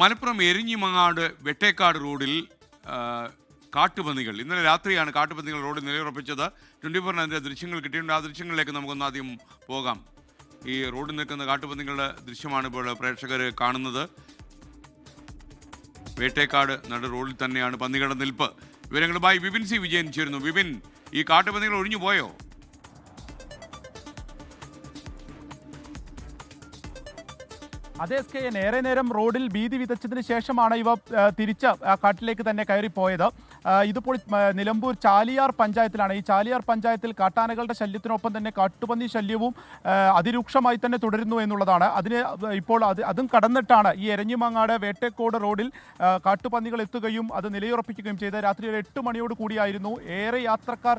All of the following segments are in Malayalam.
മലപ്പുറം എരിഞ്ഞിമങ്ങാട് വെട്ടേക്കാട് റോഡിൽ കാട്ടുപന്നികൾ ഇന്നലെ രാത്രിയാണ് കാട്ടുപന്നികൾ റോഡിൽ നിലയുറപ്പിച്ചത്. 24 അതിൻ്റെ ദൃശ്യങ്ങൾ കിട്ടിയിട്ടുണ്ട്. ആ ദൃശ്യങ്ങളിലേക്ക് നമുക്കൊന്ന് ആദ്യം പോകാം. ഈ റോഡിൽ നിൽക്കുന്ന കാട്ടുപന്നികളുടെ ദൃശ്യമാണ് ഇപ്പോൾ പ്രേക്ഷകർ കാണുന്നത്. വേട്ടേക്കാട് നട റോഡിൽ തന്നെയാണ് പന്നികളുടെ നിൽപ്പ്. വിവരങ്ങളുമായി വിപിൻ സി വിജയൻ ചേരുന്നു. വിപിൻ, ഈ കാട്ടുപന്നികൾ ഒഴിഞ്ഞു പോയോ? അതേ SKN ഏറെ നേരം റോഡിൽ ഭീതി വിതച്ചതിന് ശേഷമാണ് ഇവ തിരിച്ച് കാട്ടിലേക്ക് തന്നെ കയറിപ്പോയത്. ഇതിപ്പോൾ നിലമ്പൂർ ചാലിയാർ പഞ്ചായത്തിലാണ്. ഈ ചാലിയാർ പഞ്ചായത്തിൽ കാട്ടാനകളുടെ ശല്യത്തിനൊപ്പം തന്നെ കാട്ടുപന്നി ശല്യവും അതിരൂക്ഷമായി തന്നെ തുടരുന്നു എന്നുള്ളതാണ്. ഇപ്പോൾ അതും കടന്നിട്ടാണ് ഈ എരഞ്ഞിമങ്ങാട് വേട്ടേക്കോട് റോഡിൽ കാട്ടുപന്നികൾ എത്തുകയും അത് നിലയുറപ്പിക്കുകയും ചെയ്ത് രാത്രി ഒരു 8 മണിയോട് കൂടിയായിരുന്നു. ഏറെ യാത്രക്കാർ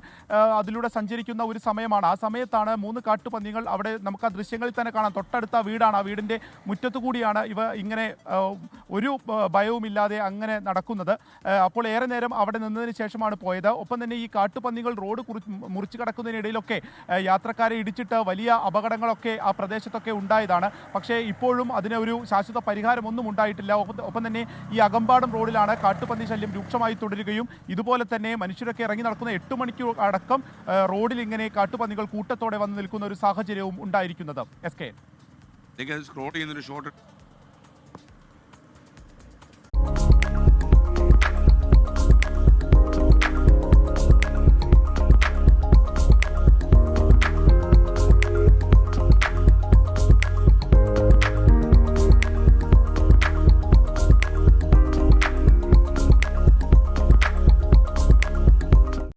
അതിലൂടെ സഞ്ചരിക്കുന്ന ഒരു സമയമാണ്. ആ സമയത്താണ് 3 കാട്ടുപന്നികൾ അവിടെ നമുക്ക് ആ ദൃശ്യങ്ങളിൽ തന്നെ കാണാം. തൊട്ടടുത്ത വീടാണ്. ആ വീടിൻ്റെ മുറ്റത്ത് കൂടിയാണ് ഇവ ഇങ്ങനെ ഒരു ഭയവുമില്ലാതെ അങ്ങനെ നടക്കുന്നത്. അപ്പോൾ ഏറെ നേരം അവിടെ നിന്നതിന് ശേഷമാണ് പോയത്. ഒപ്പം തന്നെ ഈ കാട്ടുപന്നികൾ റോഡ് മുറിച്ചു കടക്കുന്നതിനിടയിലൊക്കെ യാത്രക്കാരെ ഇടിച്ചിട്ട് വലിയ അപകടങ്ങളൊക്കെ ആ പ്രദേശത്തൊക്കെ ഉണ്ടായതാണ്. പക്ഷേ ഇപ്പോഴും അതിന് ഒരു ശാശ്വത പരിഹാരമൊന്നും ഉണ്ടായിട്ടില്ല. ഒപ്പം തന്നെ ഈ അകമ്പാടം റോഡിലാണ് കാട്ടുപന്നി ശല്യം രൂക്ഷമായി തുടരുകയും ഇതുപോലെ തന്നെ മനുഷ്യരൊക്കെ ഇറങ്ങി നടക്കുന്ന 8 മണിക്ക് അടക്കം റോഡിൽ ഇങ്ങനെ കാട്ടുപന്നികൾ കൂട്ടത്തോടെ വന്ന് നിൽക്കുന്ന ഒരു സാഹചര്യവും ഉണ്ടായിരിക്കുന്നത്. SK സ്ക്രോൾ ചെയ്യുന്നൊരു ഷോട്ട്